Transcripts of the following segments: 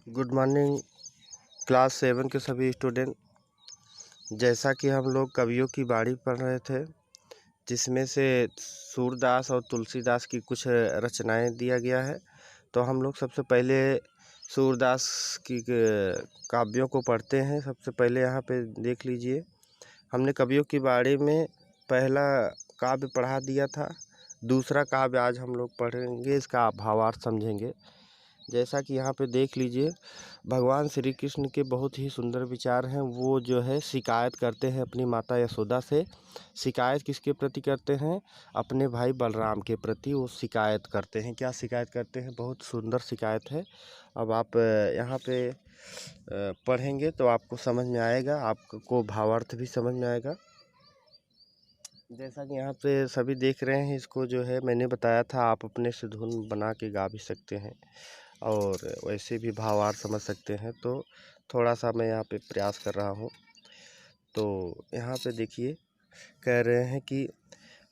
Good morning class 7 के सभी student. जैसा कि हम लोग कवियों की बाड़ी पढ़ रहे थे, जिसमें से सूरदास और तुलसीदास की कुछ रचनाएं दिया गया है। तो हम लोग सबसे पहले सूरदास की काव्यों को पढ़ते हैं। सबसे पहले यहाँ पे देख लीजिए, हमने कवियों की बाड़ी में पहला काव्य पढ़ा दिया था। दूसरा काव्य आज हम लोग पढ़ेंगे, इसका भावार्थ समझेंगे। जैसा कि यहाँ पे देख लीजिए, भगवान श्री कृष्ण के बहुत ही सुंदर विचार हैं। वो जो है शिकायत करते हैं अपनी माता यशोदा से। शिकायत किसके प्रति करते हैं? अपने भाई बलराम के प्रति वो शिकायत करते हैं। क्या शिकायत करते हैं? बहुत सुंदर शिकायत है। अब आप यहाँ पे पढ़ेंगे तो आपको समझ में आएगा, आपको भावार्थ भी समझ में आएगा। जैसा कि यहाँ पे सभी देख रहे हैं, इसको जो है मैंने बताया था, आप अपने से धुन बना के गा भी सकते हैं और वैसे भी भावार्थ समझ सकते हैं। तो थोड़ा सा मैं यहाँ पे प्रयास कर रहा हूँ। तो यहाँ पे देखिए, कह रहे हैं कि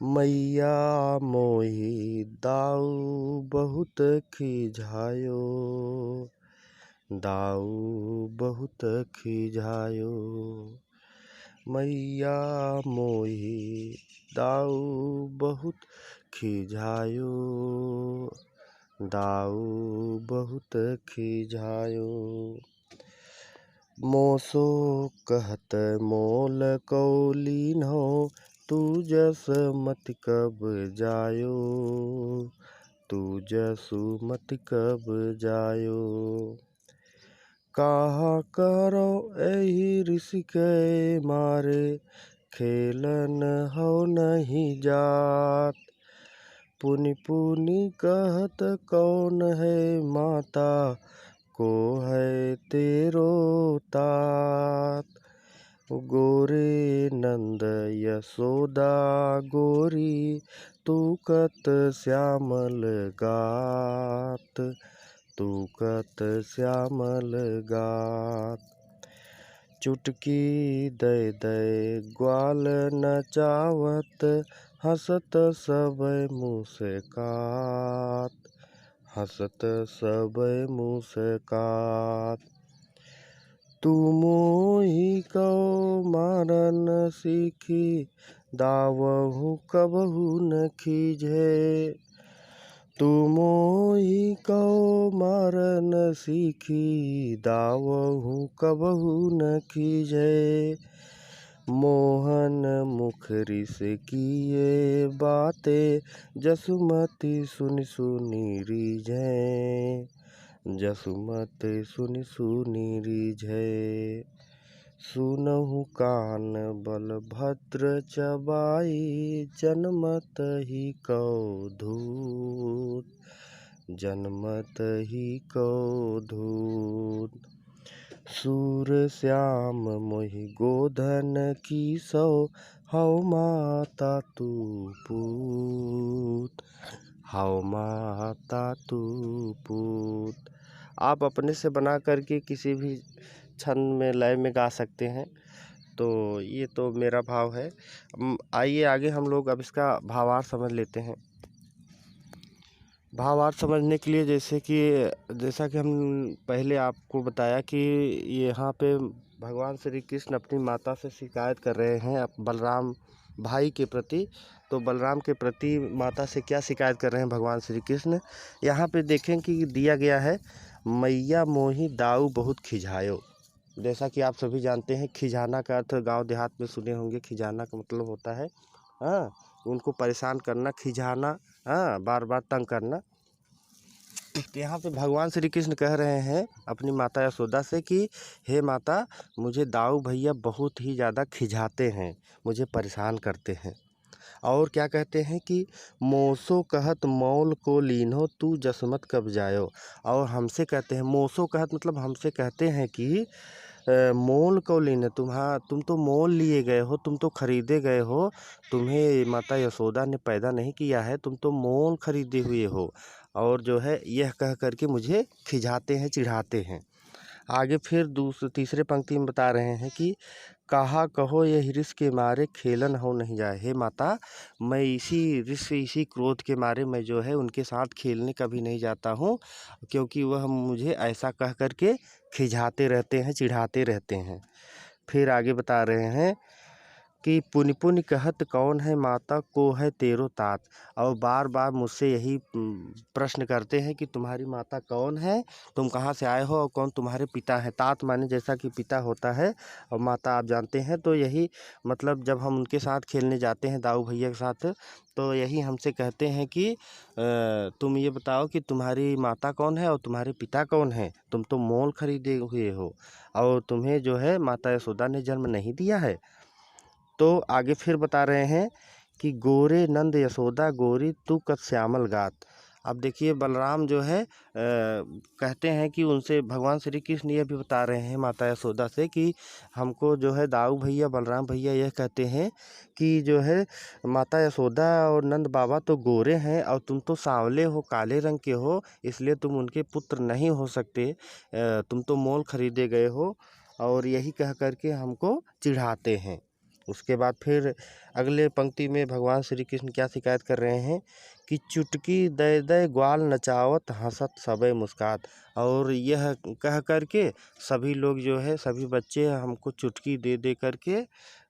मैया मोही दाऊ बहुत खिझायो, दाऊ बहुत खिझायो, मैया मोही दाऊ बहुत खिझायो, दाऊ बहुत खिझायो। मोसो कहत मोल कौलीन हो, तू जस मत कब जायो, तू जसु मत कब जायो। कहा करो एही ऋषि के मारे, खेलन हो नहीं जात। पुनि पुनि कहत कौन है माता, को है तेरो तात। गोरे नंद यशोदा गोरी, तू कत श्यामल गात, तू कत श्यामल गात। चुटकी दय दय ग्वाल नचावत, हंसत सबय मुस्कात, हंसत सबय मुस्कात। तू मोहि कौ मारन सीखी, दावहु कबहु न खीझे। तू मोहि कौ मारन सीखी, दावहु कबहु न खीझे। मोहन मुख रिस किए बाते, जसुमति सुनि सुनि रीझे, जसुमति सुनि सुनि रीझे। सुनहु कान बलभद्र चबाई, जनमत ही कौ धूत, जनमत ही कौ धूत। सूर श्याम मोहि गोधन की सौ, हौ माता तू पूत, हौ माता तू पूत। आप अपने से बना करके किसी भी छंद में, लय में गा सकते हैं। तो ये तो मेरा भाव है। आइए आगे हम लोग अब इसका भावार्थ समझ लेते हैं। भावार्थ समझने के लिए जैसा कि हम पहले आपको बताया कि यहाँ पे भगवान श्री कृष्ण अपनी माता से शिकायत कर रहे हैं बलराम भाई के प्रति। तो बलराम के प्रति माता से क्या शिकायत कर रहे हैं भगवान श्री कृष्ण? यहाँ पे देखें कि दिया गया है, मैया मोही दाऊ बहुत खिझायो। जैसा कि आप सभी जानते हैं, खिझाना का अर्थ गांव देहात में सुने होंगे। खिझाना का मतलब होता है उनको परेशान करना, खिझाना, बार बार तंग करना। यहाँ पे भगवान श्री कृष्ण कह रहे हैं अपनी माता यशोदा से कि हे माता, मुझे दाऊ भैया बहुत ही ज़्यादा खिझाते हैं, मुझे परेशान करते हैं। और क्या कहते हैं कि मोसो कहत मौल को लीन्हो, तू जसमत कब जायो। और हमसे कहते हैं, मोसो कहत मतलब हमसे कहते हैं कि मोल को लीने, तुम तो मोल लिए गए हो, तुम तो खरीदे गए हो, तुम्हें माता यशोदा ने पैदा नहीं किया है, तुम तो मोल खरीदे हुए हो। और जो है यह कह करके मुझे खिझाते हैं, चिढ़ाते हैं। आगे फिर तीसरे पंक्ति में बता रहे हैं कि कहा कहो ये रिस के मारे खेलन हो नहीं जाए। हे माता, मैं इसी रिस इसी क्रोध के मारे मैं जो है उनके साथ खेलने कभी नहीं जाता हूँ, क्योंकि वह मुझे ऐसा कह कर के खिझाते रहते हैं, चिढ़ाते रहते हैं। फिर आगे बता रहे हैं कि पुनि पुनि कहत कौन है माता को है तेरो तात। और बार बार मुझसे यही प्रश्न करते हैं कि तुम्हारी माता कौन है, तुम कहाँ से आए हो और कौन तुम्हारे पिता है। तात माने जैसा कि पिता होता है और माता आप जानते हैं। तो यही मतलब जब हम उनके साथ खेलने जाते हैं दाऊ भैया के साथ, तो यही हमसे कहते हैं कि तुम ये बताओ कि तुम्हारी माता कौन है और तुम्हारे पिता कौन है। तुम तो मोल खरीदे हुए हो और तुम्हें जो है माता यशोदा ने जन्म नहीं दिया है। तो आगे फिर बता रहे हैं कि गोरे नंद यशोदा गोरी तू कत श्यामल गात। अब देखिए बलराम जो है कहते हैं कि उनसे भगवान श्री कृष्ण ये भी बता रहे हैं माता यशोदा से कि हमको जो है दाऊ भैया बलराम भैया यह कहते हैं कि जो है माता यशोदा और नंद बाबा तो गोरे हैं और तुम तो सांवले हो, काले रंग के हो, इसलिए तुम उनके पुत्र नहीं हो सकते। तुम तो मोल खरीदे गए हो। और यही कह करके हमको चिढ़ाते हैं। उसके बाद फिर अगले पंक्ति में भगवान श्री कृष्ण क्या शिकायत कर रहे हैं कि चुटकी दे दे ग्वाल नचावत हंसत सबे मुस्कात। और यह कह करके सभी लोग जो है सभी बच्चे हमको चुटकी दे दे करके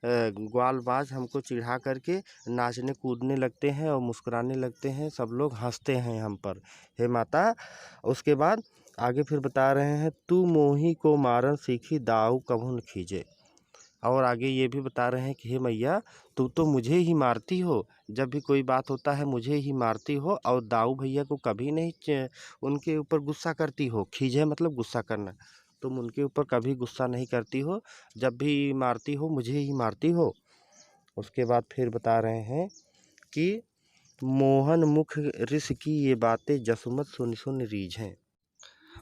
ग्वालबाज हमको चिढ़ा करके नाचने कूदने लगते हैं और मुस्कुराने लगते हैं। सब लोग हंसते हैं हम पर, हे माता। उसके बाद आगे फिर बता रहे हैं तू मोही को मारन सीखी दाऊ कभू न खींचे। और आगे ये भी बता रहे हैं कि हे मैया, तू तो मुझे ही मारती हो, जब भी कोई बात होता है मुझे ही मारती हो और दाऊ भैया को कभी नहीं उनके ऊपर गुस्सा करती हो। खीजे मतलब गुस्सा करना, तुम उनके ऊपर कभी गुस्सा नहीं करती हो, जब भी मारती हो मुझे ही मारती हो। उसके बाद फिर बता रहे हैं कि मोहन मुख ऋषि की ये बातें जसुमत सुन सुन रीझ हैं।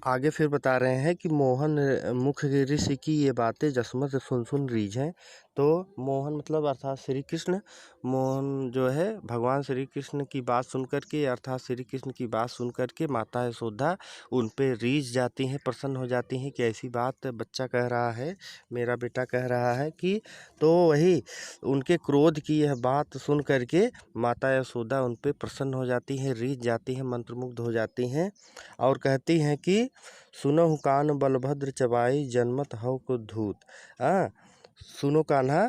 आगे फिर बता रहे हैं कि मोहन मुख ऋषि की ये बातें जसमत सुन सुन रीझ हैं। तो मोहन मतलब अर्थात श्री कृष्ण, मोहन जो है भगवान श्री कृष्ण की बात सुन कर के अर्थात श्री कृष्ण की बात सुन कर के माता यशोदा उन पे रीझ जाती हैं, प्रसन्न हो जाती हैं कि ऐसी बात बच्चा कह रहा है, मेरा बेटा कह रहा है कि। तो वही उनके क्रोध की यह बात सुन कर के माता यशोदा उन पे प्रसन्न हो जाती हैं, रीझ जाती हैं, मंत्रमुग्ध हो जाती हैं और कहती हैं कि सुनहु कान बलभद्र चबाई जन्मत हव को धूत। सुनो कान्हा,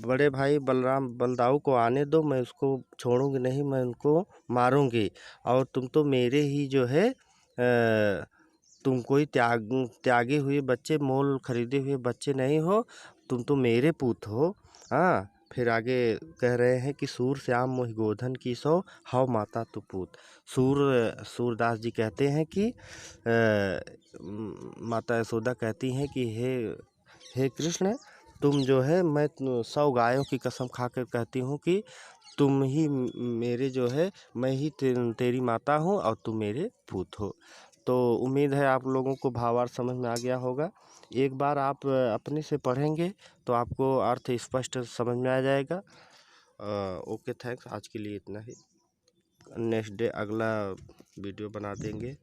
बड़े भाई बलराम बलदाऊ को आने दो, मैं उसको छोड़ूंगी नहीं, मैं उनको मारूंगी। और तुम तो मेरे ही जो है तुम कोई त्यागे हुए बच्चे, मोल खरीदे हुए बच्चे नहीं हो, तुम तो मेरे पूत हो। फिर आगे कह रहे हैं कि सूर श्याम मोहि गोधन की सो हव माता तू पूत। सूरदास जी कहते हैं कि माता यशोदा कहती हैं कि हे कृष्ण, तुम जो है मैं 100 गायों की कसम खाकर कहती हूँ कि तुम ही मेरे जो है, मैं ही तेरी माता हूँ और तुम मेरे पूत हो। तो उम्मीद है आप लोगों को भावार्थ समझ में आ गया होगा। एक बार आप अपने से पढ़ेंगे तो आपको अर्थ स्पष्ट समझ में आ जाएगा। Okay, thanks. आज के लिए इतना ही। नेक्स्ट डे अगला वीडियो बना देंगे।